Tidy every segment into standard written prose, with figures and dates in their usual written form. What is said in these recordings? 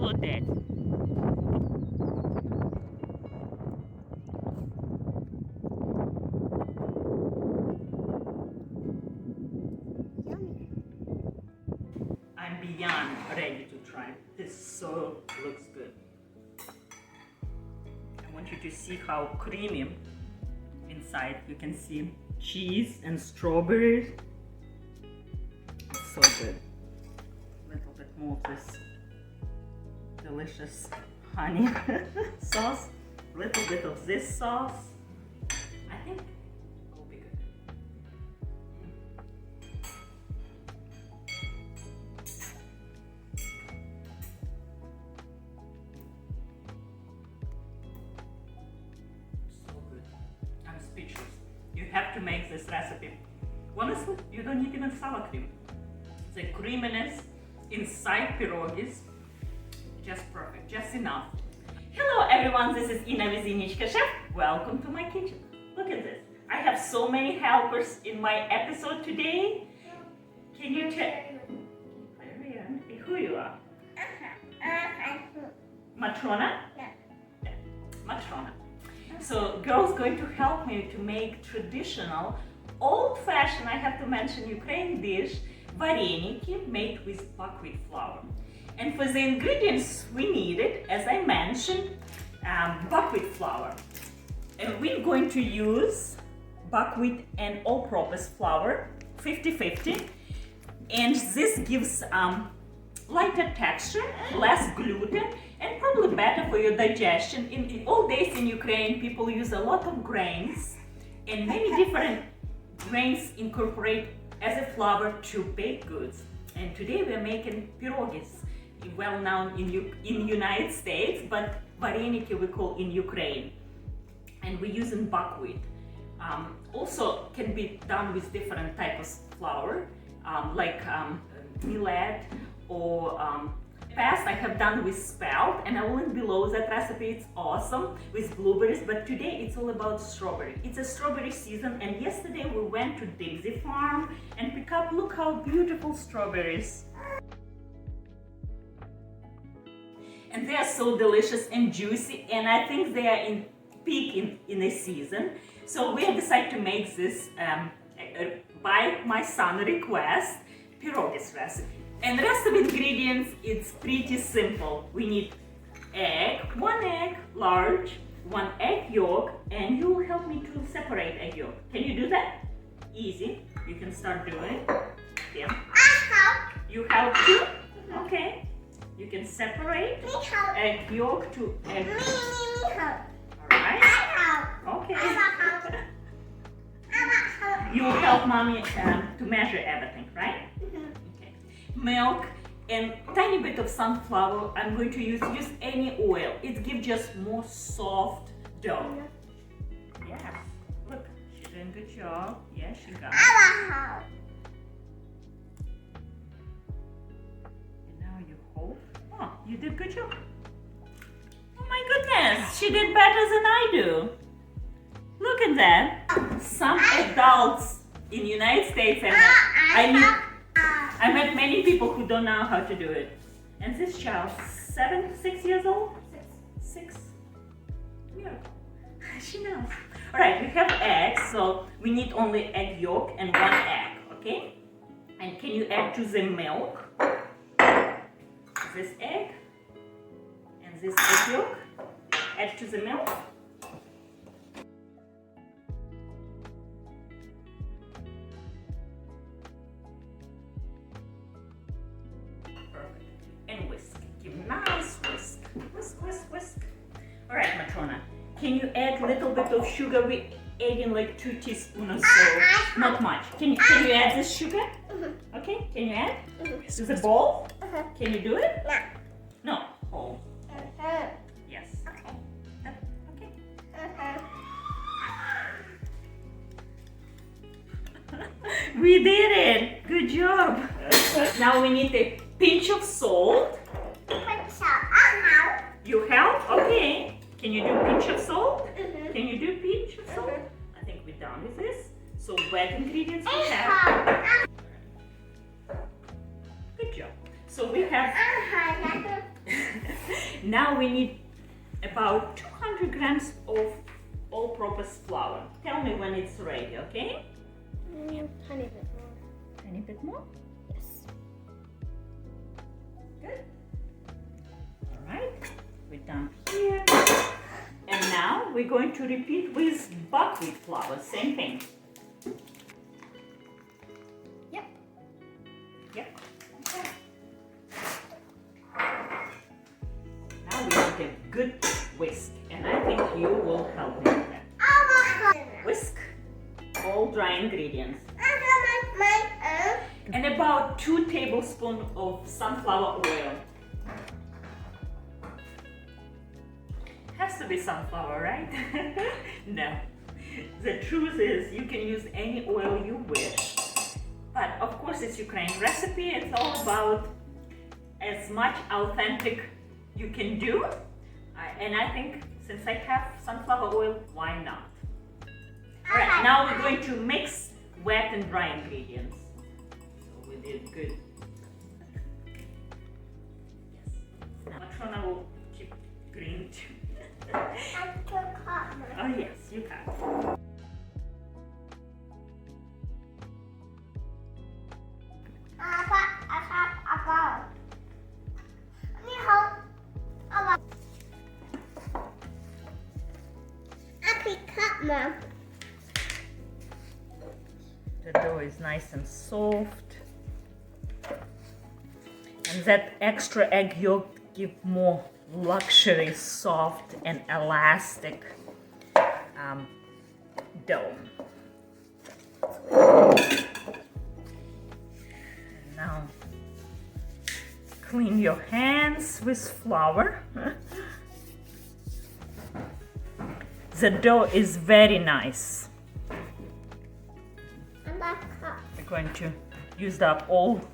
Молодець. I'm beyond ready to try. This so looks good. I want you to see how creamy inside. You can see cheese and strawberries. It's so good. A little bit more of this delicious honey sauce. A little bit of this sauce. I think it will be good. So good. I'm speechless. You have to make this recipe. Honestly, you don't need even sour cream. The creaminess inside pierogies, just perfect, just enough. Hello everyone, this is Inna with Innichka Chef. Welcome to my kitchen. Look at this. I have so many helpers in my episode today. Can you tell who you are? Matrona? Yeah. Matrona. So girl's going to help me to make traditional, old-fashioned, I have to mention, Ukrainian dish, Vareniki, made with buckwheat flour. And for the ingredients we needed, as I mentioned, buckwheat flour. And we're going to use buckwheat and all-purpose flour, 50-50. And this gives lighter texture, less gluten, and probably better for your digestion. In old days in Ukraine, people use a lot of grains, and many different grains incorporate as a flour to bake goods. And today we're making pierogies, well known in United States, but Vareniki we call in Ukraine. And we're using buckwheat. Also can be done with different types of flour, like millet or past I have done with Spelt, and I will link below that recipe. It's awesome with blueberries, but today it's all about strawberry. It's a strawberry season, and yesterday we went to Dixie Farm and pick up, look how beautiful strawberries. And they are so delicious and juicy, and I think they are in peak in the season. So we have decided to make this by my son's request, pierogies recipe. And the rest of ingredients, it's pretty simple. We need egg, 1 egg, large, 1 egg yolk, and you will help me to separate egg yolk. Can you do that? Easy. You can start doing it. Yeah. You help too? Okay. You can separate egg yolk to egg yolk. Alright? Okay. You will help mommy to measure everything, right? Okay. Milk and tiny bit of sunflower. I'm going to use any oil. It gives just more soft dough. Yes. Look, she's doing a good job. Yes, she got it. And now you hold. Oh, you did a good job. Oh my goodness, she did better than I do. Look at that. Some adults in the United States, and I met many people who don't know how to do it. And this child, 6 years old? 6. Yeah, she knows. All right, we have eggs, so we need only egg yolk and 1 egg, okay? And can you add to the milk this egg and this egg yolk? Add to the milk. And whisk. Give nice whisk. Whisk, whisk, whisk. Alright, Matrona. Can you add a little bit of sugar? We're adding like 2 teaspoons or so. Not much. Can you add this sugar? Okay, can you add? To the bowl? Can you do it? No. Whole. Yes. Okay. We did it! Good job! Now we need a pinch of salt. You help? Okay. Can you do pinch of salt? Can you do pinch of salt? I think we're done with this. So wet ingredients we have. Good job. So we have Now we need about 200 grams of all-purpose flour. Tell me when it's ready, okay? Tiny bit more. Tiny bit more? Yes. Good. All right, we're done here. And now we're going to repeat with buckwheat flour, same thing. Yep. Yep. Okay. Now we need a good whisk, and I think you will help me with that. Whisk all dry ingredients. And about 2 tablespoons of sunflower oil. Has to be sunflower, right? No. The truth is you can use any oil you wish. But of course it's Ukrainian recipe. It's all about as much authentic you can do. And I think since I have sunflower oil, why not? Alright, now we're going to mix wet and dry ingredients. So we did good. Yes. Now Matrona will keep green too. Oh yes, you can. Mom. The dough is nice and soft. And that extra egg yolk give more luxury, soft and elastic dough. And now clean your hands with flour. The dough is very nice. We're going to use up all this.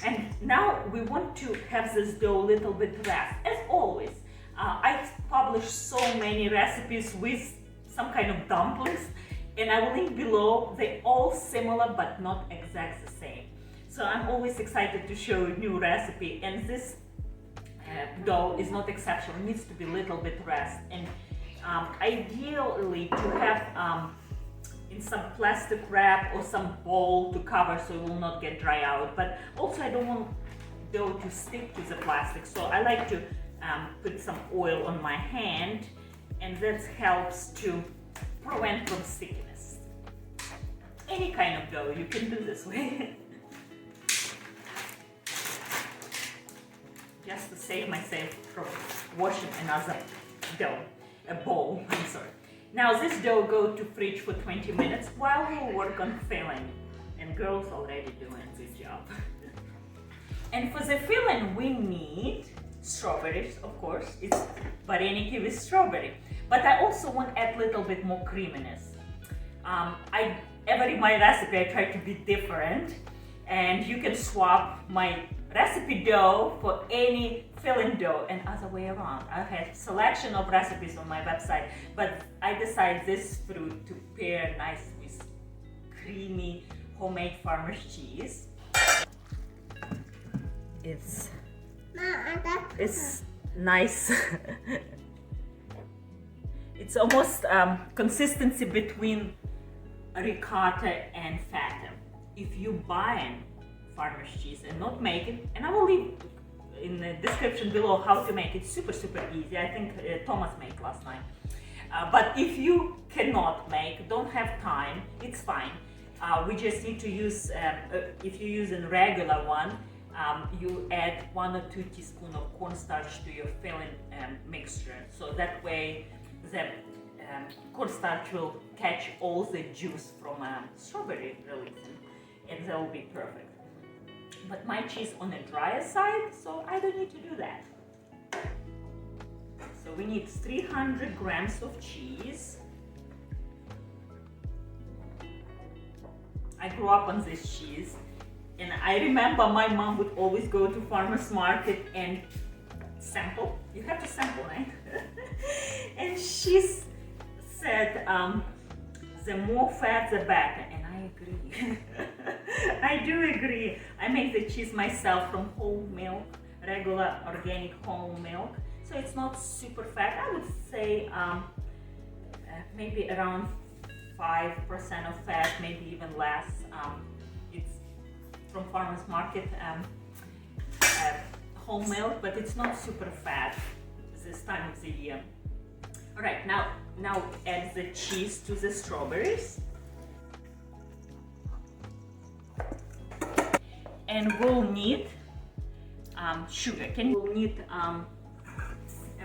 And now we want to have this dough a little bit rest, as always. I publish so many recipes with some kind of dumplings, and I will link below. They're all similar but not exact the same. So I'm always excited to show a new recipe, and this dough is not exceptional. It needs to be a little bit rest, and ideally to have in some plastic wrap or some bowl to cover so it will not get dry out. But also I don't want dough to stick to the plastic, so I like to put some oil on my hand, and that helps to prevent from stickiness. Any kind of dough you can do this way. Just to save myself from washing another dough, a bowl, I'm sorry. Now this dough go to fridge for 20 minutes while we work on filling. And girls already doing a good job. And for the filling we need strawberries, of course. It's vareniki with strawberry. But I also want to add a little bit more creaminess. Every my recipe I try to be different, and you can swap my recipe dough for any filling dough and other way around. I have selection of recipes on my website, but I decide this fruit to pair nice with creamy homemade farmer's cheese. It's nice. It's almost consistency between ricotta and feta. If you buy farmer's cheese and not make it, and I will leave in the description below how to make it. Super easy. I think Thomas made last night. But if you cannot make, don't have time, it's fine. We just need to use, if you use a regular one, you add 1 or 2 teaspoons of cornstarch to your filling mixture. So that way the cornstarch will catch all the juice from strawberry releasing, and that will be perfect. But my cheese on the drier side, so I don't need to do that. So we need 300 grams of cheese. I grew up on this cheese, and I remember my mom would always go to farmer's market and sample. You have to sample, right? And She said the more fat the better, and I agree. I do agree. I make the cheese myself from whole milk, regular organic whole milk, so it's not super fat. I would say maybe around 5% of fat, maybe even less. It's from farmers market whole milk, but it's not super fat this time of the year. All right, now add the cheese to the strawberries, and we'll need sugar. We'll need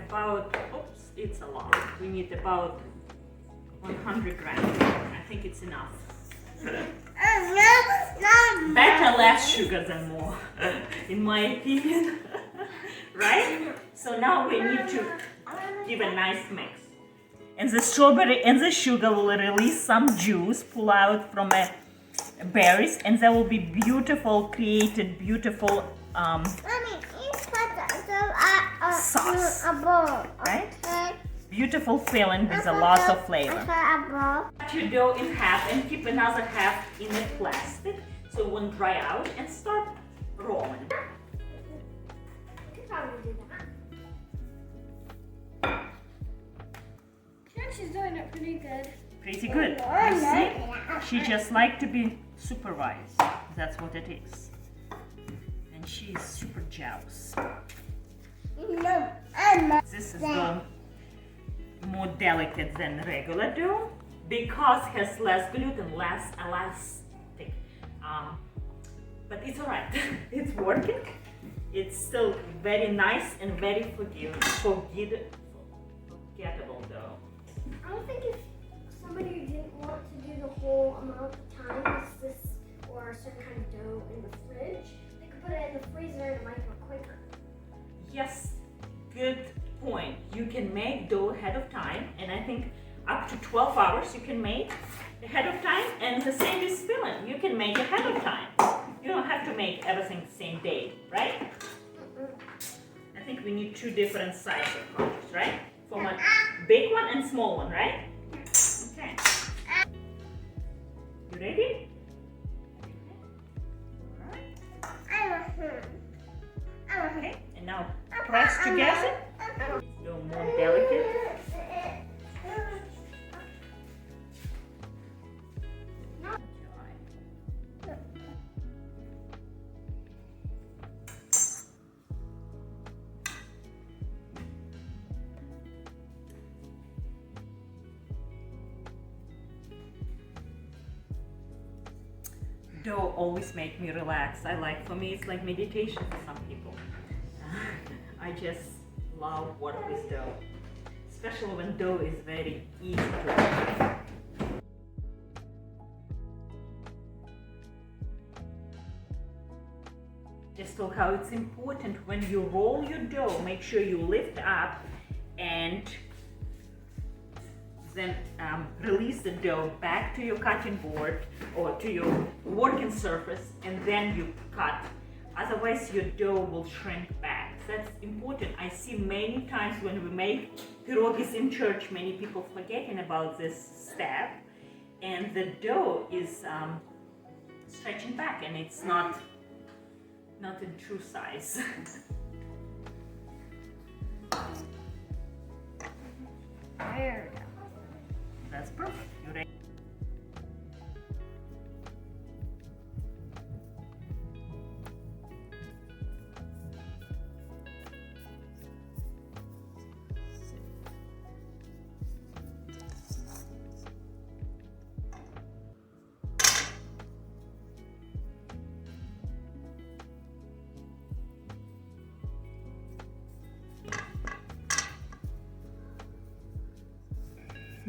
about, oops, it's a lot. We need about 100 grams. I think it's enough. Better less sugar than more, in my opinion. Right? So now we need to give a nice mix. And the strawberry and the sugar will release some juice, pull out from berries, and there will be beautiful, created beautiful sauce. Right? Beautiful filling with a lot of flavor. Cut your dough in half and keep another half in a plastic so it won't dry out, and start rolling. She's doing it pretty good. Pretty good. You see? She just likes to be supervised. That's what it is. And she's super jealous. This is dough more delicate than regular dough because it has less gluten, less elastic. But it's alright. It's working. It's still very nice and very forgettable dough. I don't think if somebody didn't want to do the whole amount of time as this or a certain kind of dough in the fridge, they could put it in the freezer and make it quicker. Yes, good point. You can make dough ahead of time, and I think up to 12 hours you can make ahead of time, and the same is filling. You can make ahead of time. You don't have to make everything the same day, right? I think we need two different sizes of conchas, right? For one big one and small one, right? Okay. You ready? Okay, and now press together. Go more delicate. Dough always make me relax. For me, it's like meditation for some people. I just love work with dough, especially when dough is very easy to work. Just talk how it's important when you roll your dough, make sure you lift up and then release the dough back to your cutting board or to your working surface, and then you cut. Otherwise your dough will shrink back. That's important. I see many times when we make pierogies in church, many people forgetting about this step, and the dough is stretching back, and it's not in true size. There we go. That's perfect. You ready?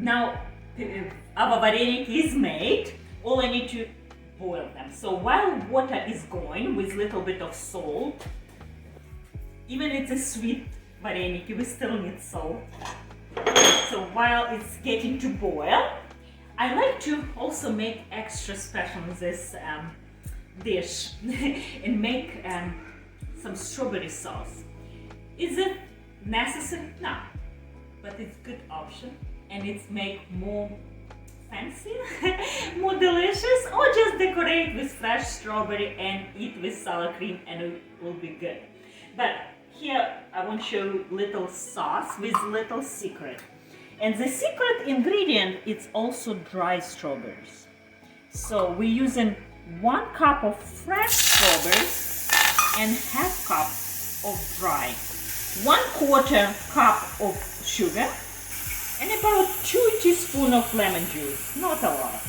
Now, our vareniki is made. All I need to boil them. So while water is going with little bit of salt, even it's a sweet vareniki, we still need salt. So while it's getting to boil, I like to also make extra special in this dish and make some strawberry sauce. Is it necessary? No. but it's good option, and it's make more fancy, more delicious, or just decorate with fresh strawberry and eat with sour cream and it will be good. But here I want to show you little sauce with little secret. And the secret ingredient is also dry strawberries. So we're using 1 cup of fresh strawberries and half cup of dry, 1/4 cup of sugar, and about 2 teaspoons of lemon juice, not a lot.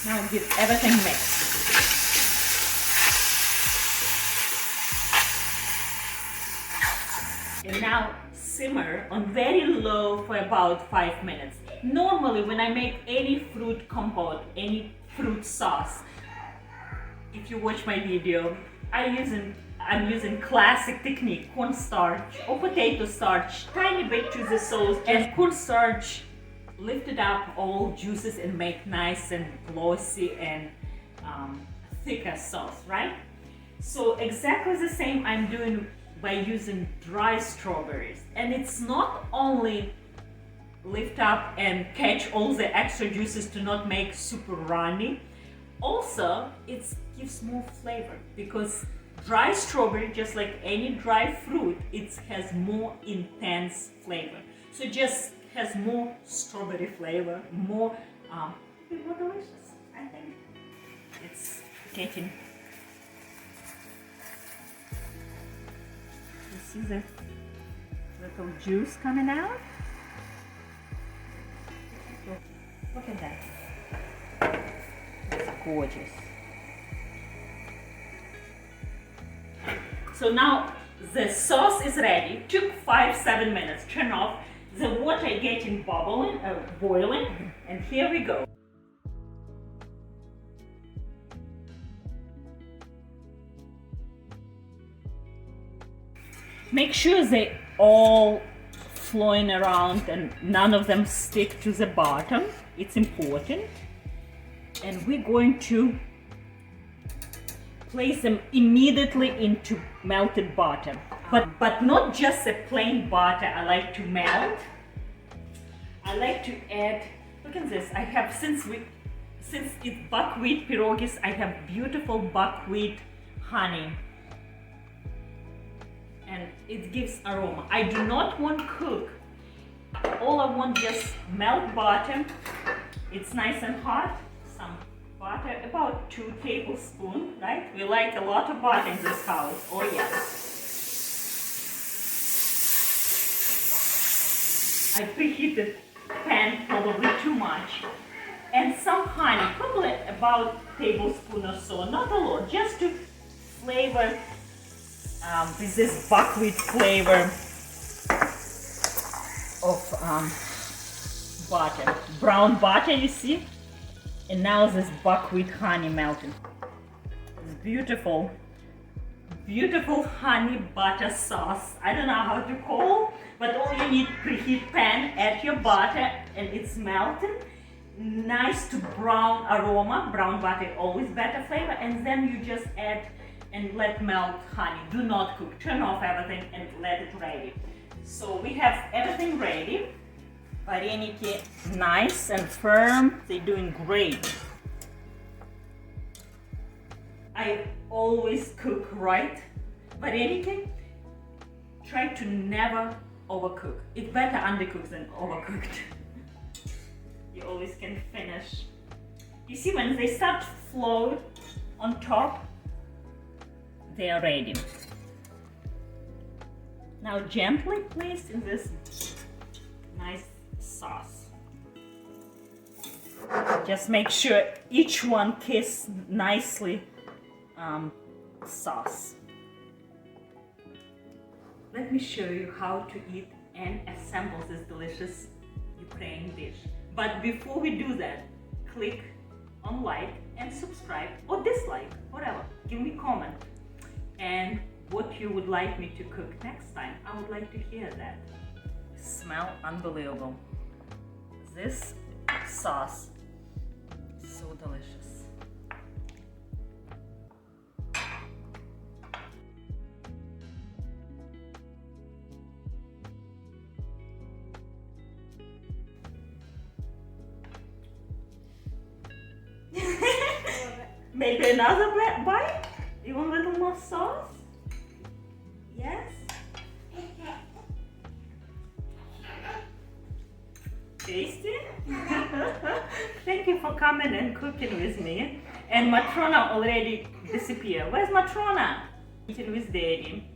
Now get everything mixed. And now simmer on very low for about 5 minutes. Normally when I make any fruit compote, any fruit sauce, if you watch my video, I'm using classic technique, cornstarch or potato starch, tiny bit to the sauce, and cornstarch lifted up all juices and make nice and glossy and thicker sauce, right? So exactly the same I'm doing by using dry strawberries, and it's not only lift up and catch all the extra juices to not make super runny, also it gives more flavor, because dry strawberry, just like any dry fruit, it has more intense flavor. So it just has more strawberry flavor, more delicious. I think it's getting. You see the little juice coming out? Look at that. It's gorgeous. So now the sauce is ready. Took 5-7 minutes. Turn off. The water getting boiling, and here we go. Make sure they all flowing around and none of them stick to the bottom. It's important. And we're going to place them immediately into melted butter. But not just a plain butter I like to melt. I like to add, look at this, I have, since it's buckwheat pierogies, I have beautiful buckwheat honey. And it gives aroma. I do not want cook. All I want just melt butter. It's nice and hot. Some butter, about 2 tablespoons, right? We like a lot of butter in this house. Oh yes. I preheated pan probably too much. And some honey, probably about a tablespoon or so, not a lot, just to flavor with this buckwheat flavor of butter. Brown butter, you see? And now this buckwheat honey melting. It's beautiful, beautiful honey butter sauce. I don't know how to call, but all you need, preheat pan, add your butter, and it's melting. Nice to brown aroma. Brown butter always better flavor. And then you just add and let melt honey. Do not cook. Turn off everything and let it ready. So we have everything ready. Vareniki nice and firm. They're doing great. I always cook right. Vareniki, try to never overcook. It's better undercooked than overcooked. You always can finish. You see, when they start to float on top, they are ready. Now gently place in this nice sauce. Just make sure each one kiss nicely sauce. Let me show you how to eat and assemble this delicious Ukrainian dish. But before we do that, click on like and subscribe or dislike, whatever. Give me a comment. And what you would like me to cook next time. I would like to hear that. Smell unbelievable. This sauce is so delicious. Maybe another bite? You want a little more sauce? Yes? Tasty? Thank you for coming and cooking with me. And Matrona already disappeared. Where's Matrona? Eating with Daddy.